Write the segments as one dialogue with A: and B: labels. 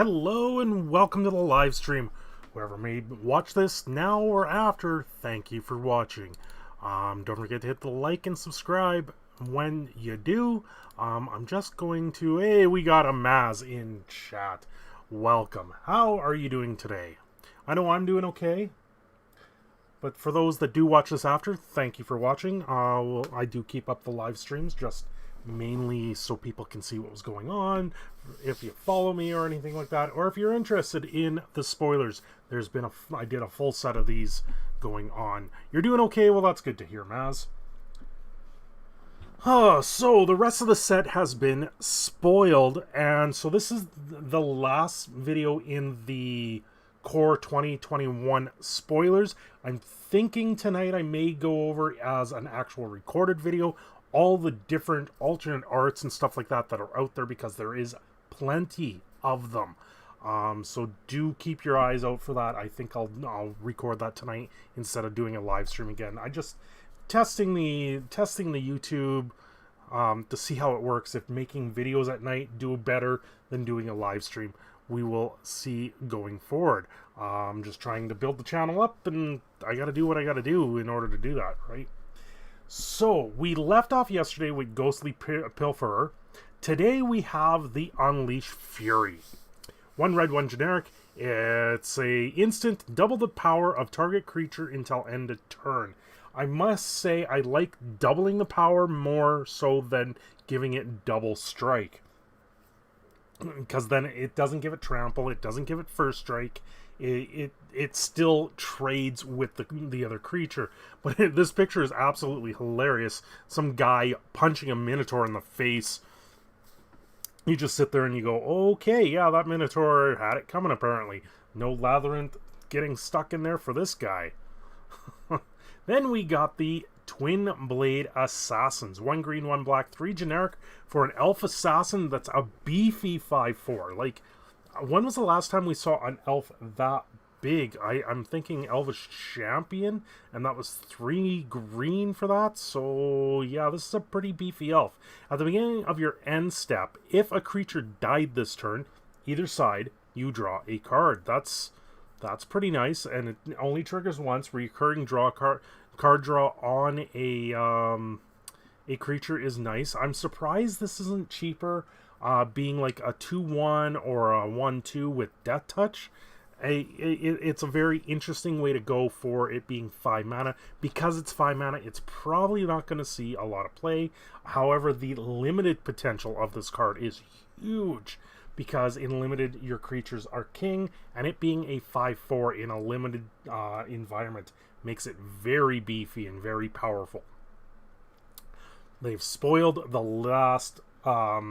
A: Hello and welcome to the live stream. Whoever may watch this now or after, thank you for watching. Don't forget to hit the like and subscribe when you do. I'm just going to... Hey, we got a Maz in chat. Welcome. How are you doing today? I know I'm doing okay. But for those that do watch this after, thank you for watching. I do keep up the live streams just mainly so people can see what was going on, if you follow me or anything like that, or if you're interested in the spoilers. I did a full set of these going on. You're doing okay? Well, that's good to hear, Maz. So the rest of the set has been spoiled, and so this is the last video in the Core 2021 spoilers. I'm thinking tonight I may go over as an actual recorded video all the different alternate arts and stuff like that that are out there, because there is plenty of them. So do keep your eyes out for that. I think I'll record that tonight instead of doing a live stream again. I just testing the YouTube to see how it works. If making videos at night do better than doing a live stream, we will see going forward. I'm just trying to build the channel up, and I got to do what I got to do in order to do that, right? So, we left off yesterday with Ghostly Pilferer. Today we have the Unleash Fury. One red, one generic. It's a instant, double the power of target creature until end of turn. I must say I like doubling the power more so than giving it double strike. Because then it doesn't give it trample, it doesn't give it first strike. It still trades with the other creature. But this picture is absolutely hilarious. Some guy punching a Minotaur in the face. You just sit there and you go, okay, yeah, that Minotaur had it coming apparently. No Labyrinth getting stuck in there for this guy. Then we got the Twin Blade Assassins. 1 green, 1 black, 3 generic for an elf assassin that's a beefy 5/4. Like, when was the last time we saw an elf that big? I'm thinking Elvish Champion, and that was 3 green for that. So, yeah, this is a pretty beefy elf. At the beginning of your end step, if a creature died this turn, either side, you draw a card. That's pretty nice, and it only triggers once. Recurring draw card draw on a creature is nice. I'm surprised this isn't cheaper, being like a 2/1 or a 1/2 with Death Touch. It's a very interesting way to go for it being 5 mana. Because it's 5 mana, it's probably not going to see a lot of play. However, the limited potential of this card is huge, because in limited, your creatures are king, and it being a 5/4 in a limited environment makes it very beefy and very powerful. They've spoiled the last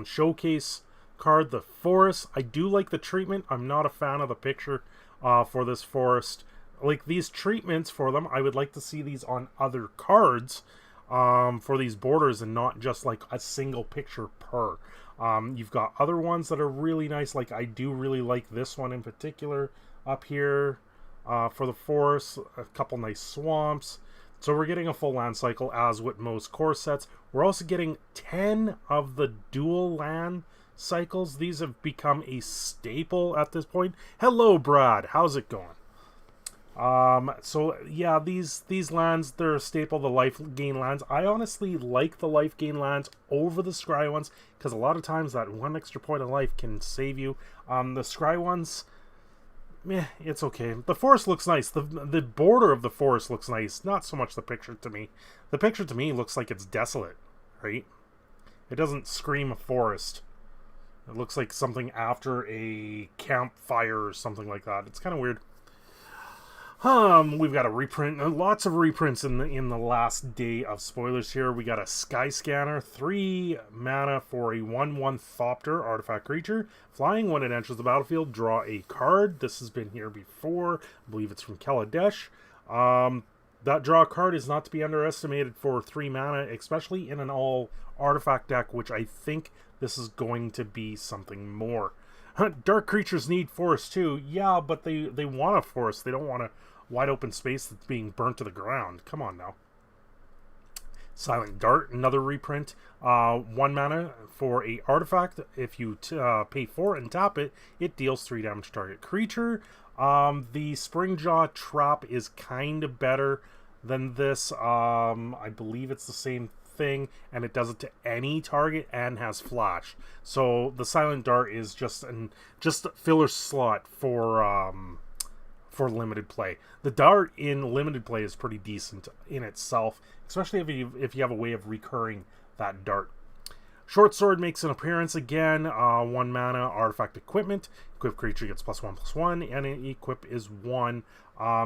A: showcase card, the Forest. I do like the treatment. I'm not a fan of the picture for this Forest. Like, these treatments for them, I would like to see these on other cards for these borders, and not just like a single picture per. You've got other ones that are really nice. Like, I do really like this one in particular up here for the Forest. A couple nice swamps. So we're getting a full land cycle, as with most core sets. We're also getting 10 of the dual land cycles. These have become a staple at this point. Hello, Brad. How's it going? So yeah, these lands, they're a staple, the life gain lands. I honestly like the life gain lands over the scry ones, because a lot of times that 1 extra point of life can save you. The scry ones, it's okay. The forest looks nice. The border of the forest looks nice. Not so much the picture to me. The picture to me looks like it's desolate, right? It doesn't scream a forest. It looks like something after a campfire or something like that. It's kind of weird. We've got a reprint, lots of reprints in the last day of spoilers here. We got a Sky Scanner, 3 mana for a 1/1 Thopter artifact creature. Flying, when it enters the battlefield, draw a card. This has been here before. I believe it's from Kaladesh. That draw card is not to be underestimated for 3 mana, especially in an all artifact deck, which I think this is going to be something more. Dark creatures need forest too. Yeah, but they want a forest. They don't want a wide open space that's being burnt to the ground. Come on now. Silent Dart, another reprint. 1 mana for a artifact. If you pay 4 and tap it, it deals 3 damage to target creature. The Springjaw Trap is kind of better than this. I believe it's the same thing, and it does it to any target and has flash. So the Silent Dart is just a filler slot for limited play. The dart in limited play is pretty decent in itself, especially if you have a way of recurring that dart. Short Sword makes an appearance again. 1 mana artifact equipment. Equip creature gets +1/+1, and an equip is 1.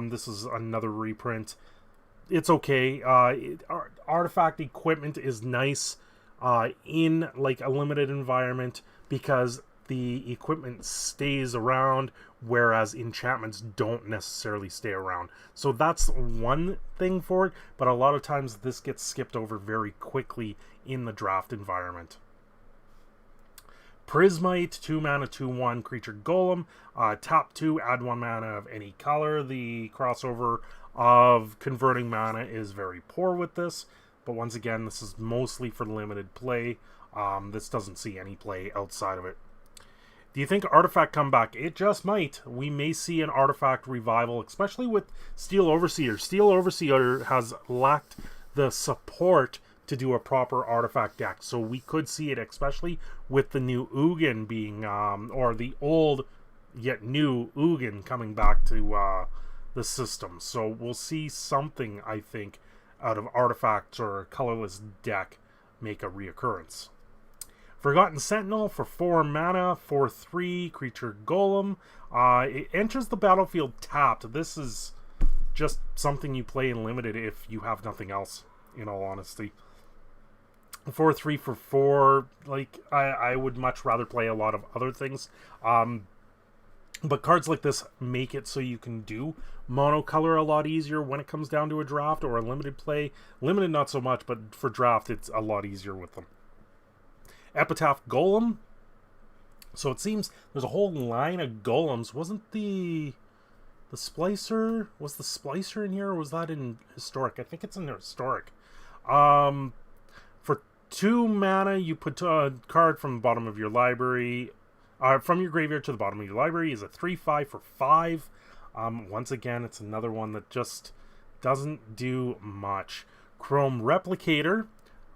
A: This is another reprint. It's okay. Artifact equipment is nice in like a limited environment because the equipment stays around, whereas enchantments don't necessarily stay around. So that's one thing for it, but a lot of times this gets skipped over very quickly in the draft environment. Prismite, 2 mana, 2/1 creature golem. Tap 2, add 1 mana of any color. The crossover of converting mana is very poor with this, but once again, this is mostly for limited play. This doesn't see any play outside of it. Do you think artifact comeback? It just might. We may see an artifact revival, especially with Steel Overseer. Steel Overseer has lacked the support to do a proper artifact deck, so we could see it, especially with the new Ugin being, or the old yet new Ugin coming back to the system. So we'll see something, I think, out of artifacts or a colorless deck make a reoccurrence. Forgotten Sentinel for 4 mana, 4/3 creature golem. It enters the battlefield tapped. This is just something you play in limited if you have nothing else, in all honesty. 4/3 for 4, like, I would much rather play a lot of other things. But cards like this make it so you can do monocolor a lot easier when it comes down to a draft or a limited play. Limited not so much, but for draft it's a lot easier with them. Epitaph Golem. So it seems there's a whole line of golems. Wasn't the Splicer? Was the Splicer in here, or was that in Historic? I think it's in Historic. For 2 mana, you put a card from the bottom of your library, from your graveyard to the bottom of your library. Is a 3/5 for 5. Once again, it's another one that just doesn't do much. Chrome Replicator.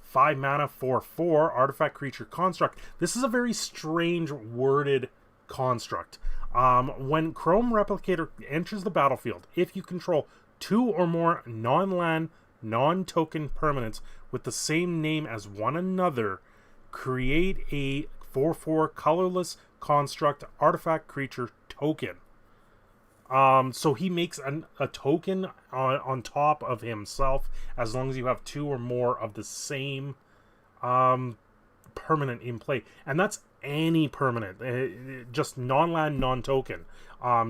A: 5 mana, 4/4, artifact creature construct. This is a very strange worded construct. When Chrome Replicator enters the battlefield, if you control 2 or more non-land, non-token permanents with the same name as one another, create a 4/4 colorless construct artifact creature token. So he makes a token on top of himself as long as you have 2 or more of the same permanent in play. And that's any permanent, just non-land, non-token.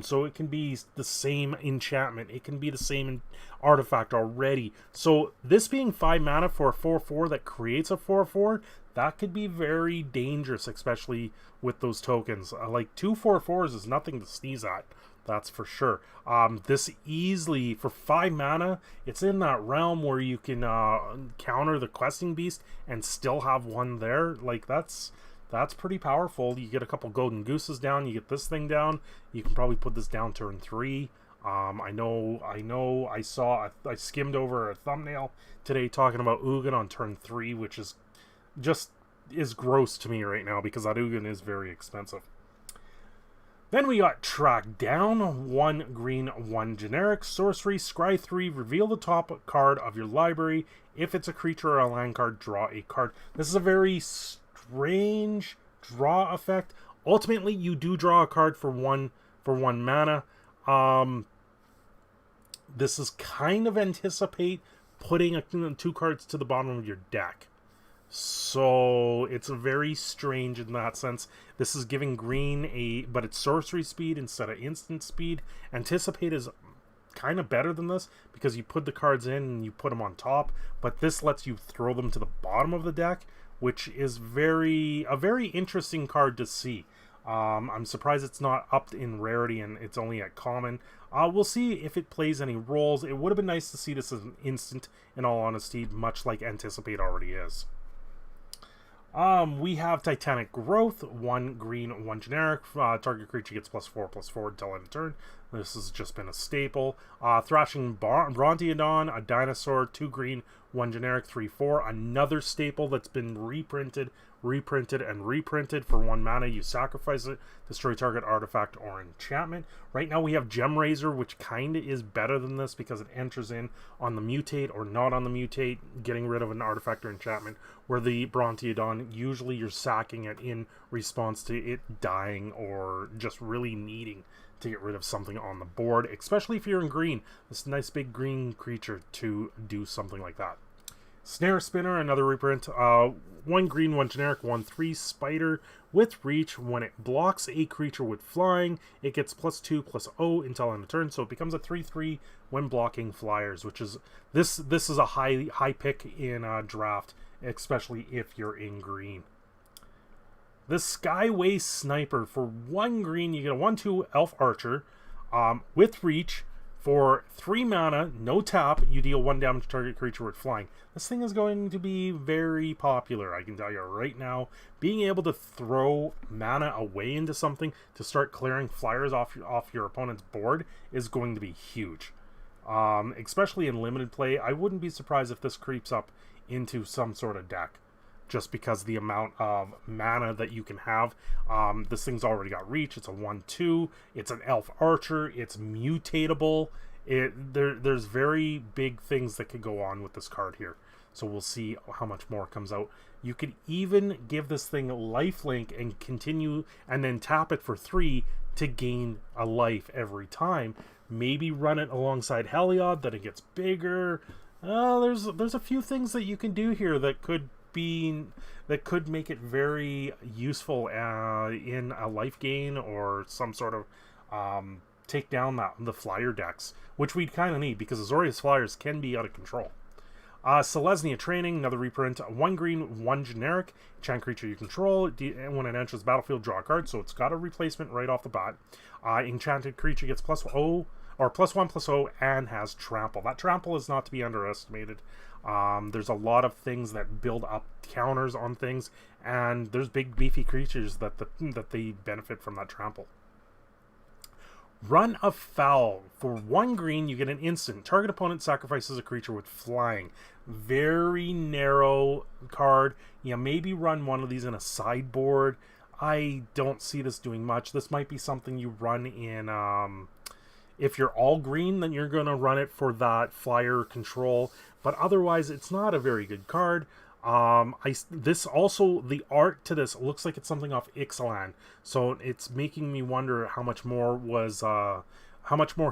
A: So it can be the same enchantment. It can be the same artifact already. So this being 5 mana for a 4/4 that creates a 4/4, that could be very dangerous, especially with those tokens. Like 2 4/4s is nothing to sneeze at. That's for sure. This easily, for 5 mana, it's in that realm where you can counter the Questing Beast and still have one there. Like, that's pretty powerful. You get a couple Golden Gooses down, you get this thing down. You can probably put this down turn 3. I skimmed over a thumbnail today talking about Ugin on turn 3, which is gross to me right now because that Ugin is very expensive. Then we got Track Down, 1 green, 1 generic, sorcery, scry 3, reveal the top card of your library. If it's a creature or a land card, draw a card. This is a very strange draw effect. Ultimately, you do draw a card for one mana. This is kind of anticipate putting 2 cards to the bottom of your deck. So it's very strange in that sense. This is giving green but it's sorcery speed instead of instant speed. Anticipate is kind of better than this because you put the cards in and you put them on top, but this lets you throw them to the bottom of the deck, which is a very interesting card to see. I'm surprised it's not upped in rarity and it's only at common. We'll see if it plays any roles. It would have been nice to see this as an instant, in all honesty, much like Anticipate already is. We have Titanic Growth, 1 green, 1 generic. Target creature gets +4/+4 until end of turn. This has just been a staple. Thrashing Brontodon, a dinosaur, 2 green, 1 generic, 3/4. Another staple that's been reprinted, and reprinted. For 1 mana, you sacrifice it, destroy target artifact or enchantment. Right now we have Gem Razor, which kind of is better than this because it enters in on the mutate or not on the mutate, getting rid of an artifact or enchantment, where the Brontodon, usually you're sacking it in response to it dying or just really needing to get rid of something on the board, especially if you're in green. This nice big green creature to do something like that. Snare Spinner, another reprint. 1 green, 1 generic, 1/3 spider with reach. When it blocks a creature with flying, it gets +2/+0 until end of turn, so it becomes a 3/3 when blocking flyers, which is this is a high pick in a draft, especially if you're in green. The Skyway Sniper, for 1 green, you get a 1/2 elf archer with reach. For 3 mana, no tap, you deal 1 damage to target creature with flying. This thing is going to be very popular, I can tell you right now. Being able to throw mana away into something to start clearing flyers off your opponent's board is going to be huge. Especially in limited play, I wouldn't be surprised if this creeps up into some sort of deck, just because the amount of mana that you can have. This thing's already got reach. It's a 1/2. It's an elf archer. It's mutatable. There's very big things that could go on with this card here. So we'll see how much more comes out. You could even give this thing lifelink and continue, and then tap it for 3 to gain a life every time. Maybe run it alongside Heliod, that it gets bigger. There's a few things that you can do here that could make it very useful in a life gain or some sort of take down the flyer decks, which we kind of need because Azorius flyers can be out of control. Selesnya Training, another reprint. 1 green, 1 generic. Enchant creature you control. When it enters the battlefield, draw a card, so it's got a replacement right off the bat. Enchanted creature gets +0 or +1/+0 and has trample. That trample is not to be underestimated. There's a lot of things that build up counters on things, and there's big beefy creatures that they benefit from that trample. Run Afoul. For 1 green, you get an instant. Target opponent sacrifices a creature with flying. Very narrow card. Yeah, maybe run one of these in a sideboard. I don't see this doing much. This might be something you run in... if you're all green, then you're going to run it for that flyer control. But otherwise, it's not a very good card. This also, the art to this looks like it's something off Ixalan. So it's making me wonder how much more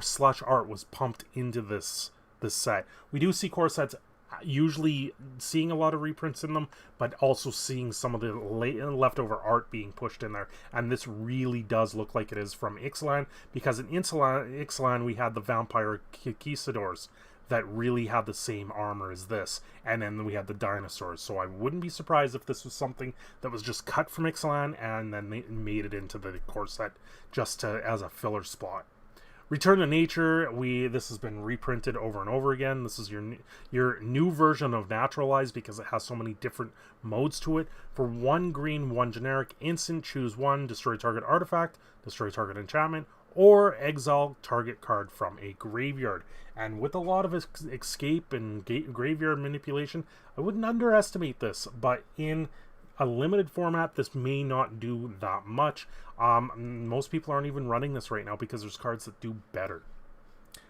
A: slush art was pumped into this set. We do see core sets usually seeing a lot of reprints in them, but also seeing some of the leftover art being pushed in there. And this really does look like it is from Ixalan, because in Ixalan we had the vampire conquistadors that really had the same armor as this, and then we had the dinosaurs. So I wouldn't be surprised if this was something that was just cut from Ixalan and then they made it into the core set just as a filler spot. Return to Nature, this has been reprinted over and over again. This is your new version of Naturalize because it has so many different modes to it. For 1 green, 1 generic, instant, choose 1, destroy target artifact, destroy target enchantment, or exile target card from a graveyard. And with a lot of escape and graveyard manipulation, I wouldn't underestimate this, but in a limited format, this may not do that much. Most people aren't even running this right now because there's cards that do better.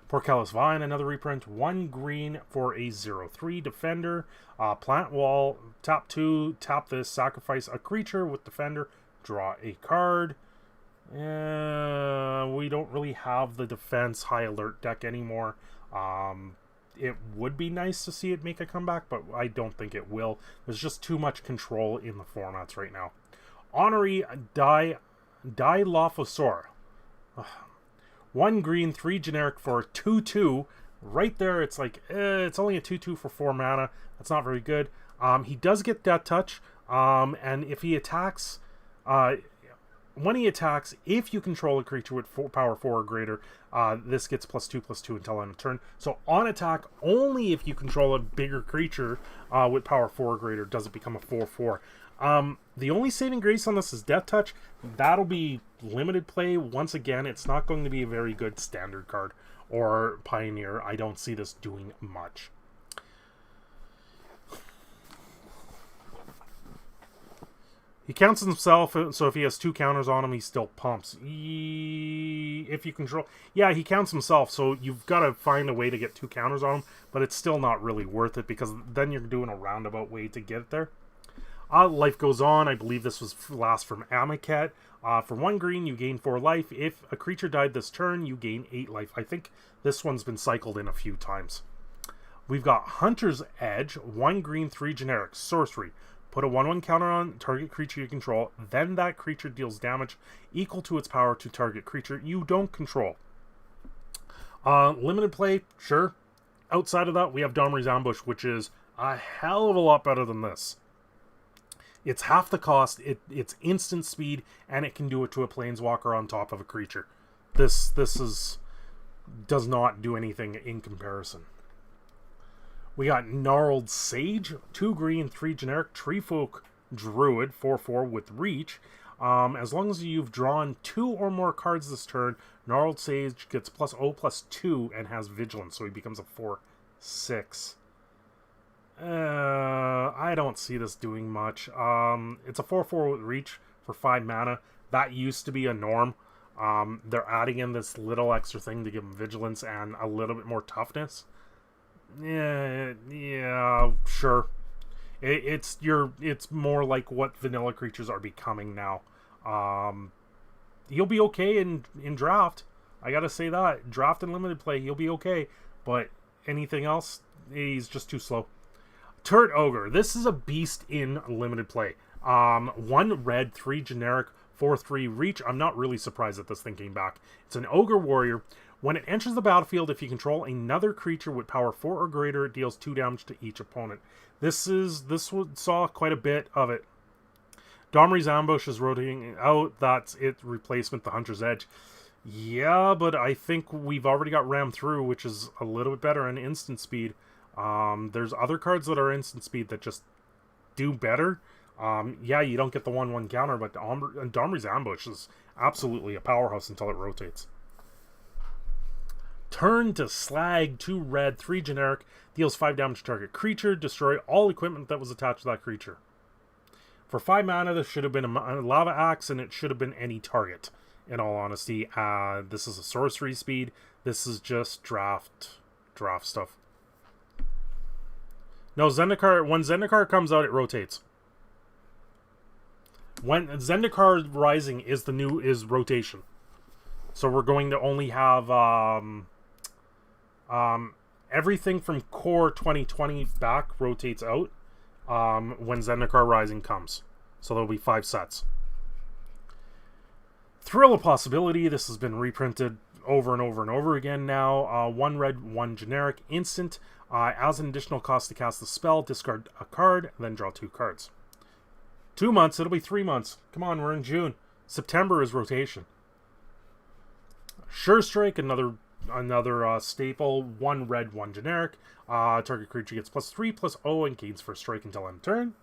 A: Porcellus Vine, another reprint. 1 green for a 0/3 defender. Plant Wall, tap 2, tap this, sacrifice a creature with defender, draw a card. We don't really have the defense high alert deck anymore. It would be nice to see it make a comeback, but I don't think it will. There's just too much control in the formats right now. Honorary Dilophosaur. 1 green, 3 generic for 2/2. Right there, it's like, it's only a 2/2 for 4 mana. That's not very good. He does get Death Touch, and if he attacks... when he attacks, if you control a creature with power 4 or greater, this gets +2/+2 until end of turn. So on attack, only if you control a bigger creature with power 4 or greater does it become a 4/4. The only saving grace on this is Death Touch. That'll be limited play. Once again, it's not going to be a very good standard card or Pioneer. I don't see this doing much. He counts himself, so if he has 2 counters on him, he still pumps. If you control... Yeah, he counts himself, so you've got to find a way to get 2 counters on him, but it's still not really worth it, because then you're doing a roundabout way to get there. Life Goes On. I believe this was last from Amaket. For 1 green, you gain 4 life. If a creature died this turn, you gain 8 life. I think this one's been cycled in a few times. We've got Hunter's Edge. 1 green, 3 generic. Sorcery. Put a 1/1 counter on target creature you control. Then that creature deals damage equal to its power to target creature you don't control. Limited play, sure. Outside of that, we have Domri's Ambush, which is a hell of a lot better than this. It's half the cost, it's instant speed, and it can do it to a planeswalker on top of a creature. This does not do anything in comparison. We got Gnarled Sage, 2 green, 3 generic, Treefolk Druid, 4/4 with Reach. As long as you've drawn 2 or more cards this turn, Gnarled Sage gets +0/+2 and has Vigilance, so he becomes a 4/6. I don't see this doing much. It's a 4/4 with Reach for 5 mana. That used to be a norm. They're adding in this little extra thing to give him Vigilance and a little bit more toughness. Yeah, sure. It's more like what vanilla creatures are becoming now. He'll be okay in draft. I gotta say that. Draft and limited play, he'll be okay. But anything else, he's just too slow. Turret Ogre. This is a beast in limited play. 1 red, 3 generic, 4/3 Reach. I'm not really surprised that this thing came back. It's an Ogre Warrior. When it enters the battlefield, if you control another creature with power 4 or greater, it deals 2 damage to each opponent. This saw quite a bit of it. Domri's Ambush is rotating out. That's its replacement, the Hunter's Edge. Yeah, but I think we've already got Ram Through, which is a little bit better in instant speed. There's other cards that are instant speed that just do better. Yeah, you don't get the 1/1 counter, but Domri's Ambush is absolutely a powerhouse until it rotates. Turn to Slag, 2 red, 3 generic, deals 5 damage to target creature, destroy all equipment that was attached to that creature. For 5 mana, this should have been a Lava Axe, and it should have been any target, in all honesty. This is a sorcery speed. This is just draft stuff. No, Zendikar, when Zendikar comes out, it rotates. When Zendikar Rising is rotation. So we're going to only have everything from Core 2020 back rotates out when Zendikar Rising comes. So there'll be 5 sets. Thrill of Possibility. This has been reprinted over and over and over again now. 1 red, 1 generic, instant. As an additional cost to cast the spell, discard a card, then draw 2 cards. 2 months, it'll be 3 months. Come on, we're in June. September is rotation. Sure Strike, another staple. 1 red, 1 generic. Target creature gets +3/+0 and gains for strike until end turn.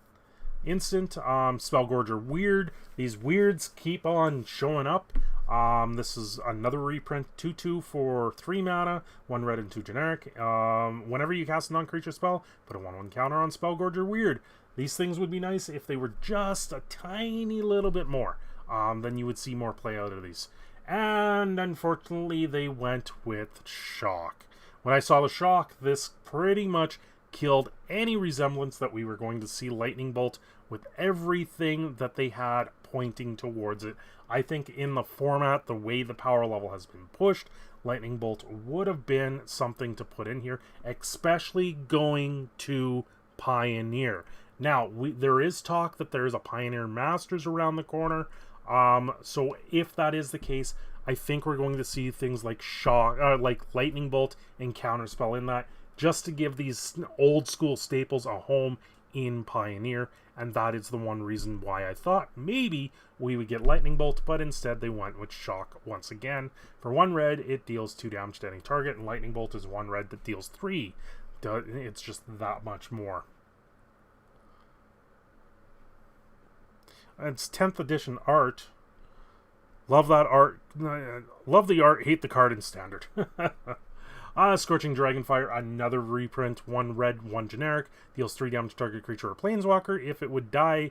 A: Instant. Spellgorger Weird. These weirds keep on showing up. This is another reprint. 2/2 for 3 mana. 1 red and 2 generic. Whenever you cast a non-creature spell, put a 1/1 counter on Spellgorger Weird. These things would be nice if they were just a tiny little bit more. Then you would see more play out of these. And unfortunately, they went with Shock. When I saw the Shock, this pretty much killed any resemblance that we were going to see Lightning Bolt with everything that they had pointing towards it. I think in the format, the way the power level has been pushed, Lightning Bolt would have been something to put in here, especially going to Pioneer. Now, there is talk that there is a Pioneer Masters around the corner. So if that is the case, I think we're going to see things like Shock, like Lightning Bolt and Counterspell in that, just to give these old school staples a home in Pioneer, and that is the one reason why I thought maybe we would get Lightning Bolt, but instead they went with Shock once again. For 1 red, it deals 2 damage to any target, and Lightning Bolt is 1 red that deals 3. It's just that much more. It's 10th edition art. Love that art. Love the art, hate the card in Standard. Scorching Dragonfire, another reprint. 1 red, 1 generic. Deals 3 damage to target creature or planeswalker. If it would die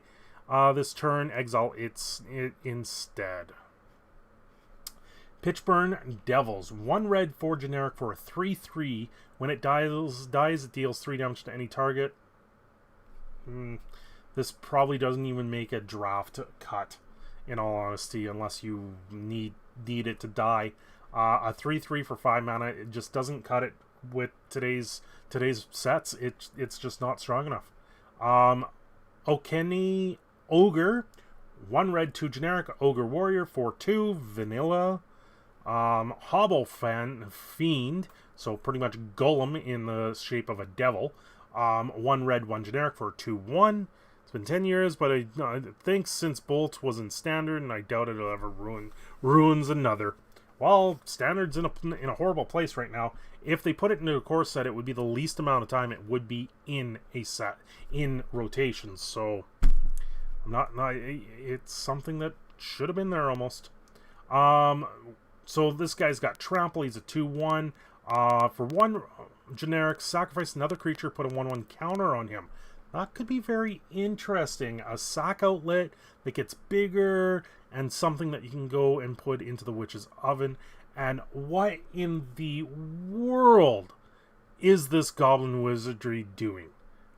A: this turn, exile it instead. Pitchburn Devils. 1 red, 4 generic for a 3/3. When it dies, it deals 3 damage to any target. This probably doesn't even make a draft cut, in all honesty, unless you need it to die. A 3/3 for 5 mana, it just doesn't cut it with today's sets. It's just not strong enough. Okeni Ogre, 1 red, 2 generic, Ogre Warrior, 4/2, vanilla. Hobble Fiend, so pretty much Golem in the shape of a devil. 1 red, 1 generic for 2/1. It's been 10 years, but I think since Bolt was in Standard, and I doubt it'll ever ruins another. Well, Standard's in a horrible place right now. If they put it into a core set, it would be the least amount of time it would be in a set, in rotations. So, it's something that should have been there almost. So this guy's got Trample. He's a 2/1. For 1 generic, sacrifice another creature, put a 1/1 counter on him. That could be very interesting. A sack outlet that gets bigger, and something that you can go and put into the Witch's Oven. And what in the world is this Goblin Wizardry doing?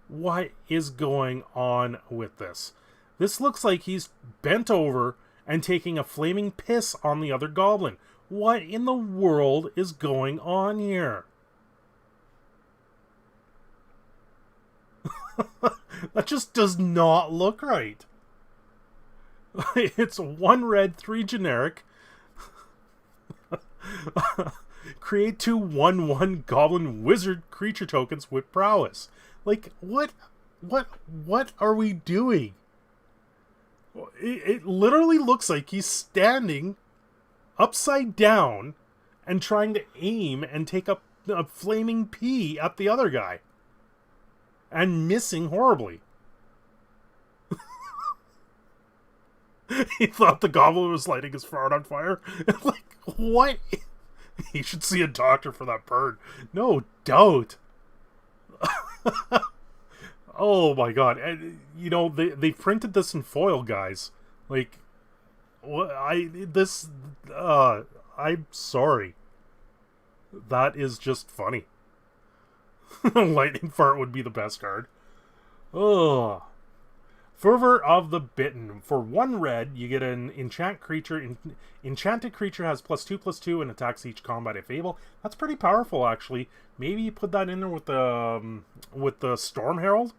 A: What is going on with this? This looks like he's bent over and taking a flaming piss on the other goblin. What in the world is going on here? That just does not look right. It's 1 red, 3 generic. Create 2 1/1 Goblin Wizard creature tokens with prowess. Like, what are we doing? It literally looks like he's standing upside down and trying to aim and take up a flaming pea at the other guy. And missing horribly. He thought the goblin was lighting his fart on fire. Like, what? He should see a doctor for that burn. No doubt. Oh my god. And, you know, they printed this in foil, guys. Like, I'm sorry. That is just funny. Lightning Fart would be the best card. Ugh. Fervor of the Bitten. For 1 red, you get an enchant creature. Enchanted creature has +2/+2 and attacks each combat if able. That's pretty powerful, actually. Maybe you put that in there with the Storm Herald,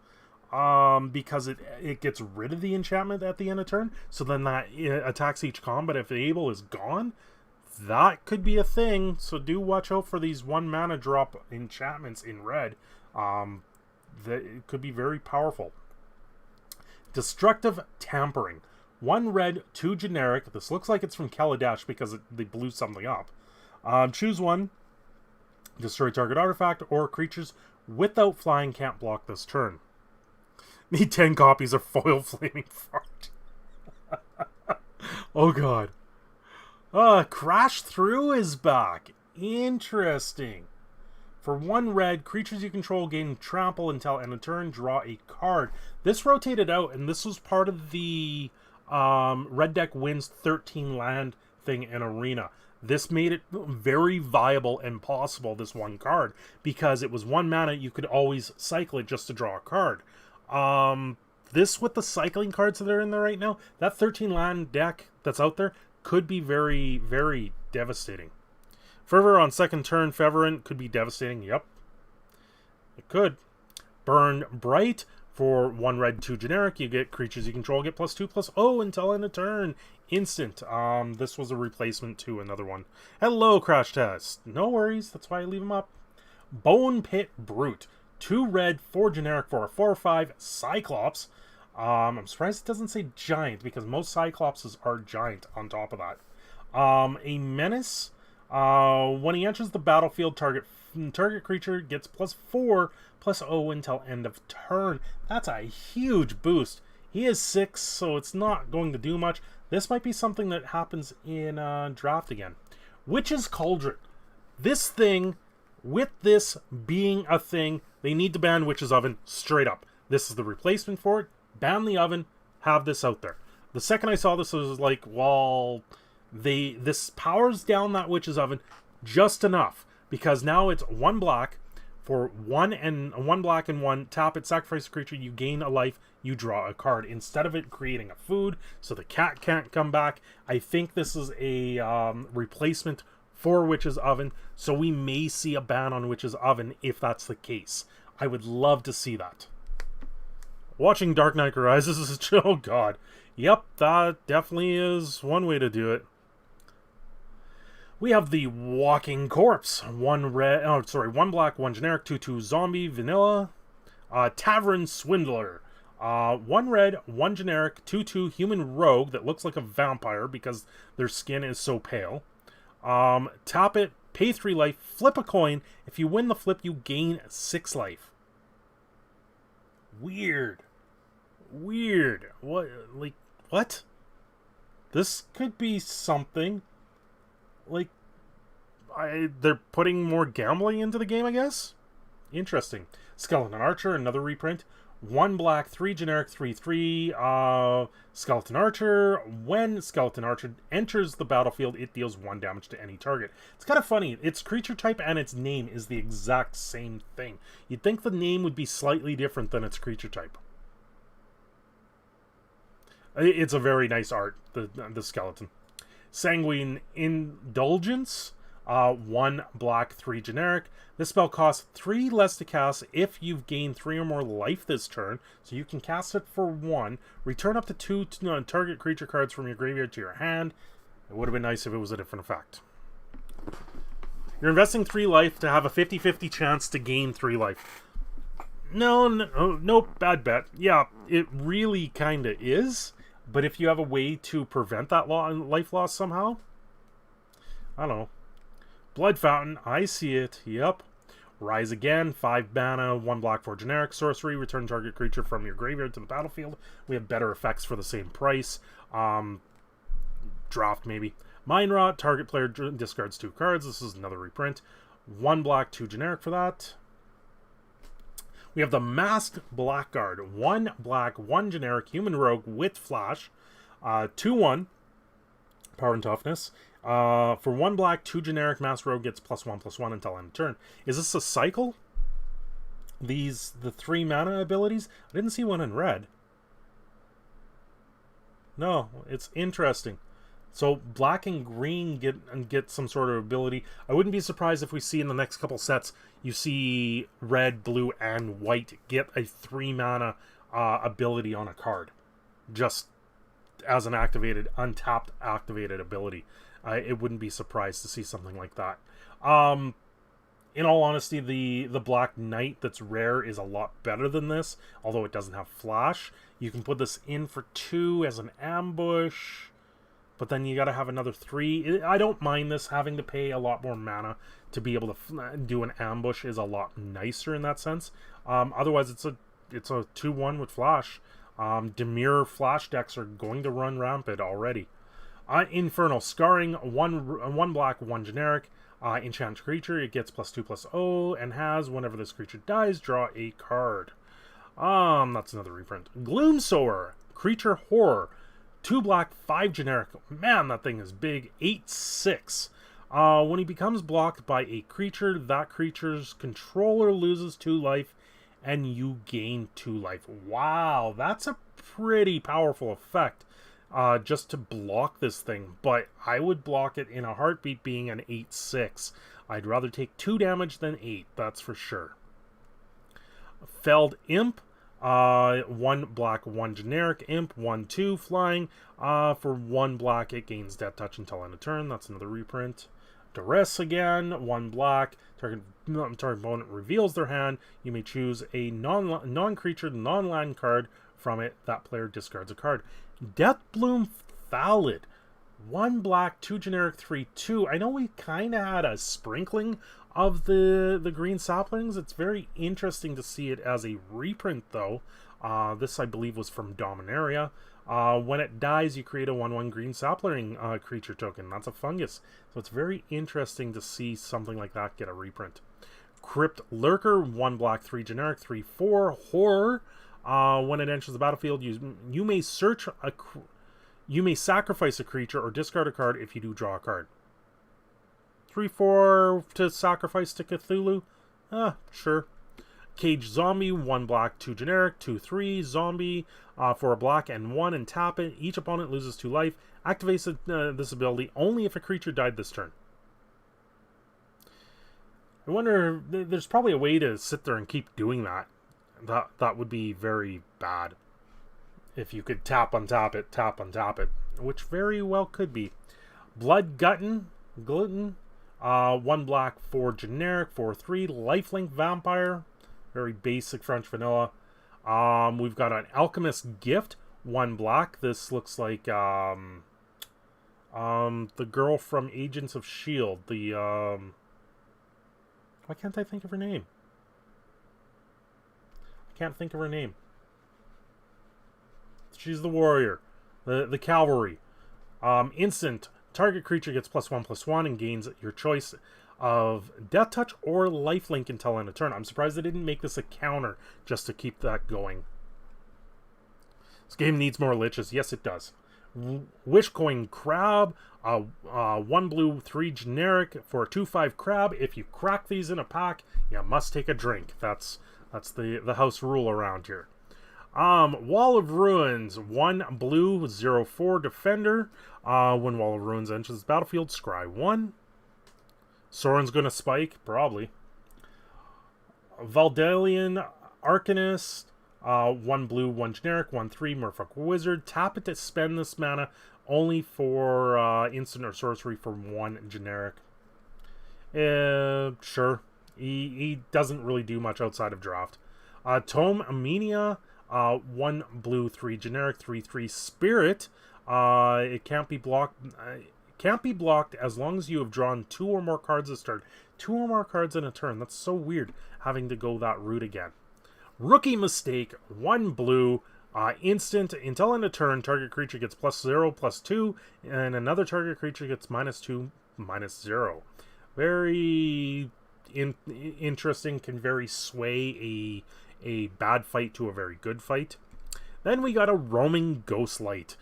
A: because it gets rid of the enchantment at the end of turn. So then that attacks each combat if able is gone. That could be a thing. So do watch out for these 1 mana drop enchantments in red. That it could be very powerful. Destructive Tampering. 1 red, 2 generic. This looks like it's from Kaladesh because they blew something up. Choose 1. Destroy target artifact or creatures without flying can't block this turn. Need 10 copies of Foil Flaming Fart. Oh god. Crash Through is back. Interesting. For 1 red, creatures you control gain trample until end of turn. Draw a card. This rotated out, and this was part of the red deck wins 13 land thing in Arena. This made it very viable and possible, this 1 card, because it was 1 mana. You could always cycle it just to draw a card. This, with the cycling cards that are in there right now, that 13 land deck that's out there could be very, very devastating. Fervor on second turn, Feverent could be devastating. Yep. It could. Burn Bright. For 1 red, 2 generic, you get creatures you control get +2/+0 until end of turn. Instant. This was a replacement to another one. Hello, Crash Test. No worries. That's why I leave them up. Bone Pit Brute. 2 red, 4 generic for a 4/5 Cyclops. I'm surprised it doesn't say giant, because most Cyclopses are giant on top of that. A menace. When he enters the battlefield, target creature gets +4/+0 until end of turn. That's a huge boost. He is 6, so it's not going to do much. This might be something that happens in draft again. Witch's Cauldron. This thing, with this being a thing, they need to ban Witch's Oven straight up. This is the replacement for it. Ban the oven, have this out there. The second I saw this, I was like, well, this powers down that Witch's Oven just enough, because now it's 1 black for 1 black and 1, tap it, sacrifice a creature, you gain a life, you draw a card, instead of it creating a food so the cat can't come back. I think this is a replacement for Witch's Oven, so we may see a ban on Witch's Oven if that's the case. I would love to see that. Watching Dark Knight Rises is, oh god. Yep, that definitely is one way to do it. We have the Walking Corpse. 1 black, 1 generic, 2/2 zombie, vanilla. Tavern Swindler. 1 red, 1 generic, 2/2 human rogue that looks like a vampire because their skin is so pale. Tap it, pay 3 life, flip a coin. If you win the flip, you gain 6 life. Weird. What? This could be something. Like, they're putting more gambling into the game, I guess? Interesting. Skeleton Archer, another reprint. 1 black, 3 generic, 3/3. Skeleton Archer. When Skeleton Archer enters the battlefield, it deals 1 damage to any target. It's kind of funny. Its creature type and its name is the exact same thing. You'd think the name would be slightly different than its creature type. It's a very nice art, the skeleton. Sanguine Indulgence. 1 black, 3 generic. This spell costs 3 less to cast if you've gained 3 or more life this turn, so you can cast it for 1. Return up to 2 target creature cards from your graveyard to your hand. It would have been nice if it was a different effect. You're investing 3 life to have a 50-50 chance to gain 3 life. Nope, bad bet. Yeah, it really kind of is, but if you have a way to prevent that life loss somehow, I don't know. Blood Fountain, I see it, yep. Rise Again, 5 mana, 1 black, 4 generic, sorcery, return target creature from your graveyard to the battlefield. We have better effects for the same price. Draft, maybe. Mind Rot, target player discards 2 cards. This is another reprint. 1 black, 2 generic for that. We have the Masked Blackguard, 1 black, 1 generic, human rogue with flash. 2/1, power and toughness. For 1 black, 2 generic, Masked Rogue gets +1/+1 until end of turn. Is this a cycle? The 3 mana abilities? I didn't see one in red. No, it's interesting. So black and green get some sort of ability. I wouldn't be surprised if we see in the next couple sets, you see red, blue, and white get a 3 mana ability on a card. Just as an untapped activated ability. It wouldn't be surprised to see something like that. In all honesty, the Black Knight that's rare is a lot better than this, although it doesn't have flash. You can put this in for 2 as an ambush, but then you gotta have another 3. I don't mind this. Having to pay a lot more mana to be able to do an ambush is a lot nicer in that sense. Otherwise, it's a 2/1 with flash. Demure flash decks are going to run rampant already. Infernal Scarring, 1 black, 1 generic. Enchant creature, it gets +2/+0, and has, whenever this creature dies, draw a card. That's another reprint. Gloomsower, creature horror. 2 black, 5 generic. Man, that thing is big. 8/6. When he becomes blocked by a creature, that creature's controller loses 2 life, and you gain 2 life. Wow, that's a pretty powerful effect. Just to block this thing, but I would block it in a heartbeat being an 8/6. I'd rather take 2 damage than 8, that's for sure. Felled Imp, 1 black, 1 generic, Imp, 1/2 flying. For 1 black, it gains Death Touch until end of turn. That's another reprint. Duress again, 1 black. Target opponent reveals their hand. You may choose a non-creature, non-land card from it. That player discards a card. Deathbloom Thallid. 1 black, 2 generic, 3/2. I know we kind of had a sprinkling of the green saplings. It's very interesting to see it as a reprint, though. This, I believe, was from Dominaria. When it dies, you create a 1/1 green sapling creature token. That's a fungus. So it's very interesting to see something like that get a reprint. Crypt Lurker, 1 black, 3 generic, 3/4. Horror. When it enters the battlefield, you may you may sacrifice a creature or discard a card. If you do, draw a card. 3/4 to sacrifice to Cthulhu? Sure. Cage Zombie, 1 black, 2 generic, 2/3 zombie for a black and 1 and tap it. Each opponent loses 2 life. Activates this ability only if a creature died this turn. I wonder, there's probably a way to sit there and keep doing that. That would be very bad. If you could tap untap it, which very well could be. Blood Glutton, 1 black, 4 generic, 4/3 lifelink vampire. Very basic French vanilla. We've got an Alchemist Gift, 1 black. This looks like the girl from Agents of S.H.I.E.L.D. Why can't I think of her name? She's the warrior. The cavalry. Instant. Target creature gets +1/+1 and gains your choice of Death Touch or Lifelink until end of turn. I'm surprised they didn't make this a counter just to keep that going. This game needs more liches. Yes, it does. Wishcoin Crab, 1 blue, 3 generic for a 2/5 crab. If you crack these in a pack, you must take a drink. That's the house rule around here. Wall of Ruins, 1 blue, 0/4 defender. When Wall of Ruins enters the battlefield, scry 1. Soren's gonna spike, probably. Valdalian Arcanist, 1 blue, 1 generic, 1/3 Merfolk Wizard. Tap it to spend this mana only for instant or sorcery for 1 generic. Sure. He doesn't really do much outside of draft. Tome Amenia, 1 blue, 3 generic, 3/3 spirit. It can't be blocked. Can't be blocked as long as you have drawn 2 or more cards this turn. 2 or more cards in a turn. That's so weird having to go that route again. Rookie Mistake, 1 blue, instant. Until end of turn, target creature gets +0/+2, and another target creature gets -2/-0. Very interesting. Can very sway a bad fight to a very good fight. Then we got a Roaming Ghostlight.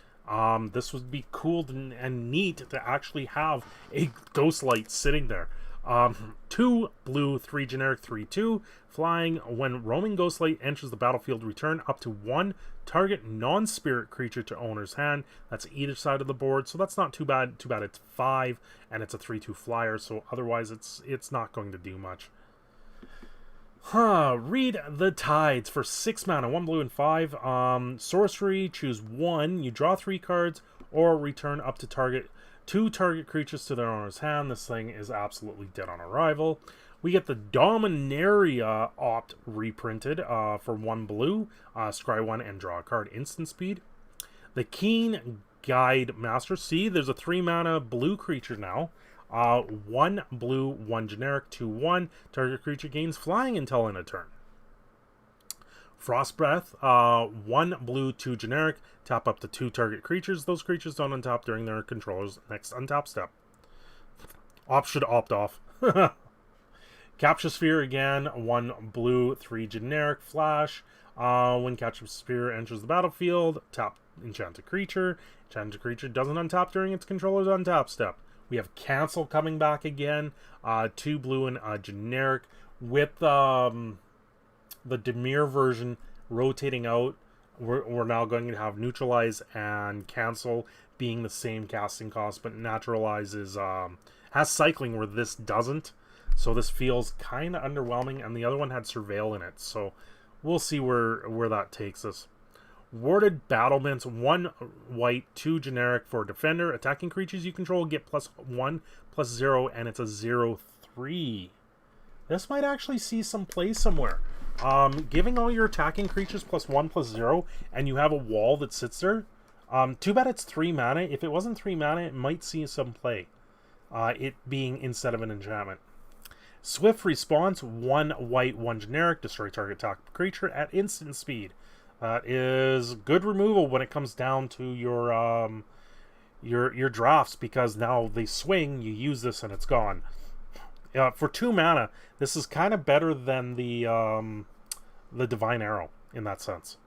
A: This would be cool and neat to actually have a Ghostlight sitting there. 2 blue, 3 generic, 3/2 flying. When Roaming Ghostlight enters the battlefield, return up to 1 target non-spirit creature to owner's hand. That's either side of the board, so that's not too bad. Too bad it's 5 and it's a 3/2 flyer, so otherwise it's not going to do much. Read the Tides for 6 mana, 1 blue and 5. Sorcery, choose 1. You draw 3 cards or return up to 2 target creatures to their owner's hand. This thing is absolutely dead on arrival. We get the Dominaria Opt reprinted for 1 blue. Scry 1 and draw a card. Instant speed. The Keen Guide Master. See, there's a 3 mana blue creature now. 1 blue, 1 generic, 2/1. Target creature gains flying until end of turn. Frost Breath, 1 blue, 2 generic. Tap up to 2 target creatures. Those creatures don't untap during their controller's next untap step. Opt should opt off. Capture Sphere again, 1 blue, 3 generic, flash. When Capture Sphere enters the battlefield, tap Enchanted Creature. Enchanted Creature doesn't untap during its controller's untap step. We have Cancel coming back again, 2 blue and generic, with the Dimir version rotating out. We're now going to have Neutralize and Cancel being the same casting cost, but Naturalize has cycling where this doesn't. So this feels kind of underwhelming, and the other one had Surveil in it. So we'll see where that takes us. Warded battlements, 1 white, 2 generic for defender. Attacking creatures you control get +1/+0, and it's a 0/3. This might actually see some play somewhere. Giving all your attacking creatures +1/+0, and you have a wall that sits there. Too bad it's 3 mana. If it wasn't 3 mana, it might see some play. It being instead of an enchantment. Swift response, 1 white, 1 generic, destroy target attack creature at instant speed. That is good removal when it comes down to your drafts, because now they swing, you use this and it's gone. For 2 mana, this is kind of better than the Divine Arrow in that sense.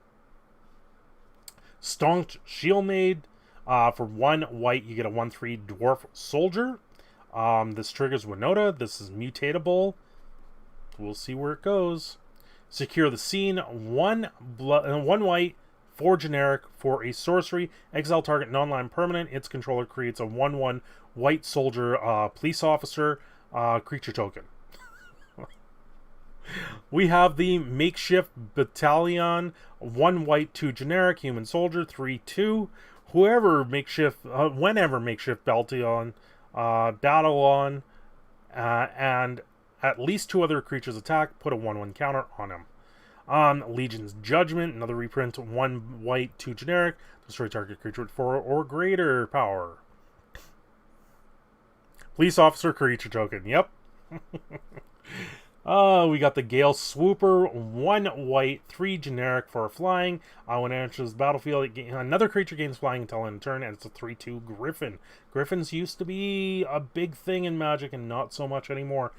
A: Staunch Shieldmaid, for 1 white, you get a 1/3 Dwarf Soldier. This triggers Winota. This is mutatable. We'll see where it goes. Secure the Scene, 1 white, 4 generic for a sorcery. Exile target non-land permanent. Its controller creates a 1/1 white soldier police officer creature token. We have the Makeshift Battalion, 1 white, 2 generic, human soldier, 3/2. Whenever Makeshift Battalion battle on, and at least 2 other creatures attack, put a 1/1 counter on him. Legion's Judgment, another reprint, 1 white, 2 generic, destroy target creature with 4 or greater power. Police officer creature token, yep. We got the Gale Swooper, 1 white, 3 generic for flying. When it enters the battlefield, another creature gains flying until end of turn, and it's a 3/2 Griffin. Griffins used to be a big thing in Magic, and not so much anymore.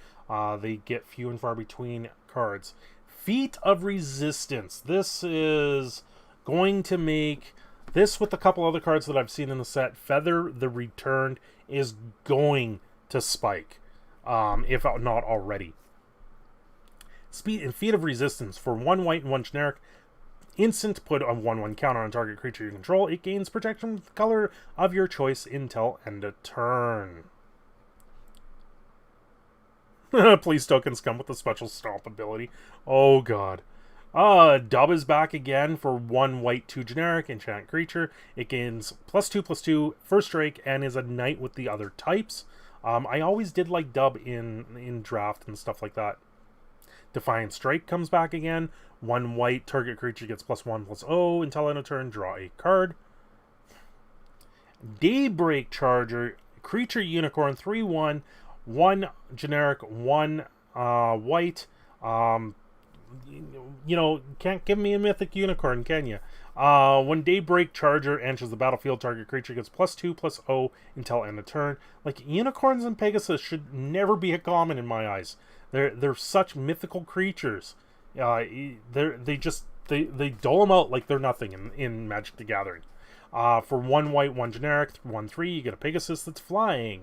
A: They get few and far between cards. Feat of Resistance. This is going to make this, with a couple other cards that I've seen in the set. Feather the Returned is going to spike, if not already. Feat of Resistance, for 1 white and 1 generic, instant, put a 1/1 counter on target creature you control. It gains protection with the color of your choice until end of turn. Police tokens come with a special stomp ability. Oh god. Dub is back again for 1 white, 2 generic, enchant creature. It gains +2/+2 first strike and is a knight with the other types. I always did like Dub in draft and stuff like that. Defiant Strike comes back again. 1 white, target creature gets +1/+0 until end of turn. Draw a card. Daybreak Charger, creature unicorn, 3/1, 1 generic, 1 white. You know, can't give me a mythic unicorn, can you? When Daybreak Charger enters the battlefield, target creature gets +2/+0 until end of turn. Like, unicorns and Pegasus should never be a common in my eyes. They're such mythical creatures. They dole them out like they're nothing in Magic the Gathering. For 1 white, 1 generic, 1/3, you get a Pegasus that's flying.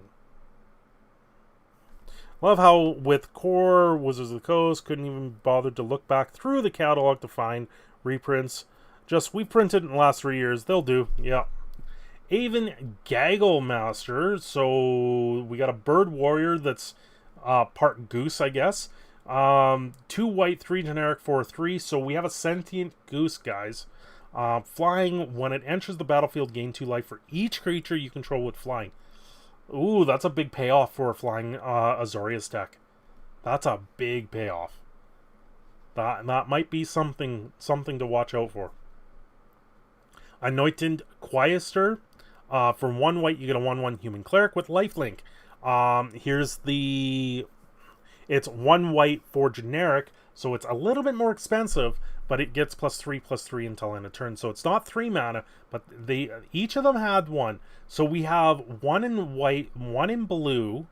A: Love how with Core, Wizards of the Coast couldn't even bother to look back through the catalog to find reprints. Just, we printed in the last 3 years. They'll do. Yeah. Aven Gaggle Master. So we got a Bird Warrior that's part goose, I guess. 2 white, 3 generic, 4/3. So we have a sentient goose, guys. Flying, when it enters the battlefield, gain 2 life for each creature you control with flying. Ooh, that's a big payoff for a flying Azorius deck. That's a big payoff. That might be something to watch out for. Anointed Quiester. For 1 white, you get a 1/1 human cleric with lifelink. It's 1 white, 4 generic, so it's a little bit more expensive, but it gets +3/+3 until end of turn. So it's not 3 mana, but each of them had 1. So we have 1 in white, 1 in blue.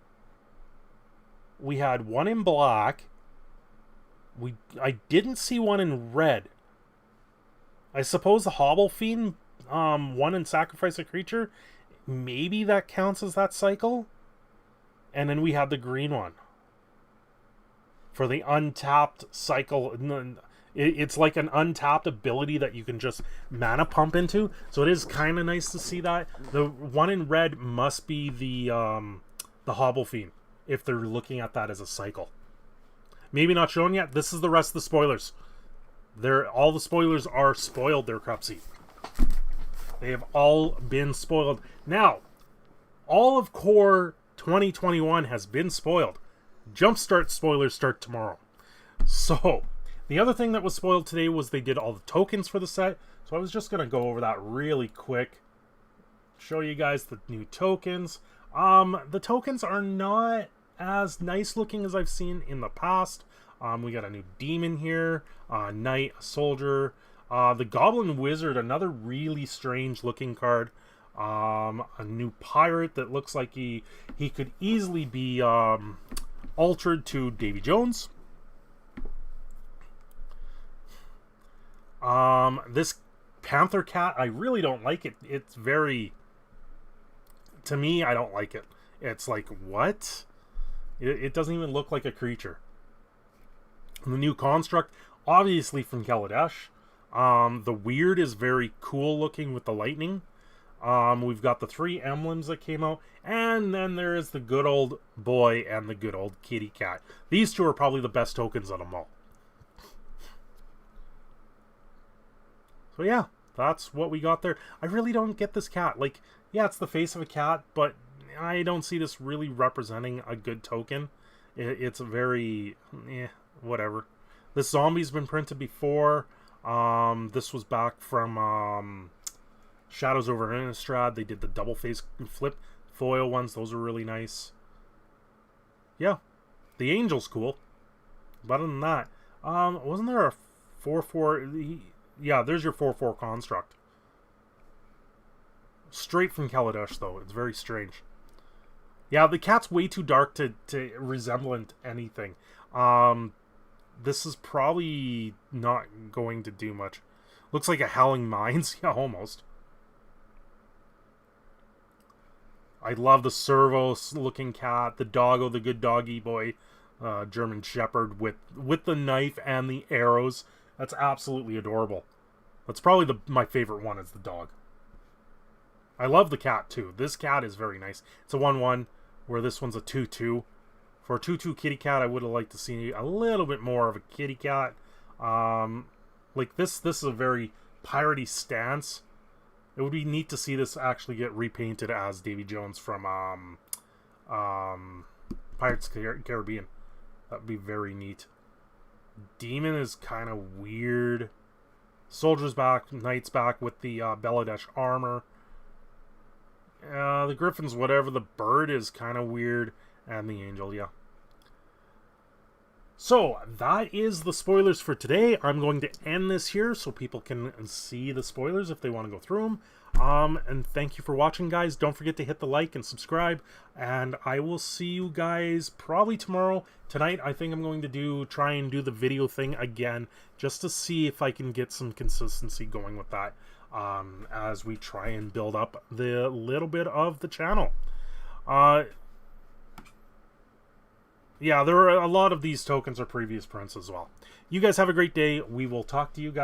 A: We had 1 in black. I didn't see 1 in red. I suppose the Hobble Fiend, 1 in sacrifice a creature, maybe that counts as that cycle. And then we had the green one for the untapped cycle. It's like an untapped ability that you can just mana pump into. So it is kind of nice to see that. The 1 in red must be the Hobble Fiend, if they're looking at that as a cycle. Maybe not shown yet. This is the rest of the spoilers. All the spoilers are spoiled there, Crupsy. They have all been spoiled. Now, all of Core 2021 has been spoiled. Jumpstart spoilers start tomorrow. So, the other thing that was spoiled today was they did all the tokens for the set. So I was just going to go over that really quick. Show you guys the new tokens. The tokens are not as nice looking as I've seen in the past. We got a new demon here, knight, a soldier, the goblin wizard, another really strange looking card, a new pirate that looks like he could easily be altered to Davy Jones. This panther cat, I really don't like it. It's very, to me, I don't like it. It's like, what? It doesn't even look like a creature. The new construct, obviously from Kaladesh. The weird is very cool looking with the lightning. We've got the 3 emblems that came out. And then there is the good old boy and the good old kitty cat. These two are probably the best tokens of them all. So yeah, that's what we got there. I really don't get this cat. Like, yeah, it's the face of a cat, but I don't see this really representing a good token. It's very, whatever. This zombie's been printed before. This was back from Shadows over Innistrad. They did the double face flip foil ones. Those are really nice. Yeah, the angel's cool. But other than that, wasn't there a 4/4? Yeah, there's your 4/4 construct. Straight from Kaladesh, though. It's very strange. Yeah, the cat's way too dark to resemble anything. This is probably not going to do much. Looks like a Howling Mines. Yeah, almost. I love the servo-looking cat. The doggo, the good doggy boy. German Shepherd with the knife and the arrows. That's absolutely adorable. That's probably my favorite one is the dog. I love the cat too. This cat is very nice. It's a 1/1 where this one's a 2/2. For a 2/2 kitty cat, I would have liked to see a little bit more of a kitty cat. Like this is a very piratey stance. It would be neat to see this actually get repainted as Davy Jones from Pirates of the Caribbean. That would be very neat. Demon is kind of weird. Soldier's back, Knight's back with the Beladesh armor. The Griffin's whatever. The bird is kind of weird. And the angel, yeah. So, that is the spoilers for today. I'm going to end this here so people can see the spoilers if they want to go through them. And thank you for watching, guys. Don't forget to hit the like and subscribe. And I will see you guys probably tomorrow. Tonight, I think I'm going to try and do the video thing again, just to see if I can get some consistency going with that, as we try and build up the little bit of the channel. Yeah, there are a lot of these tokens are previous prints as well. You guys have a great day. We will talk to you guys.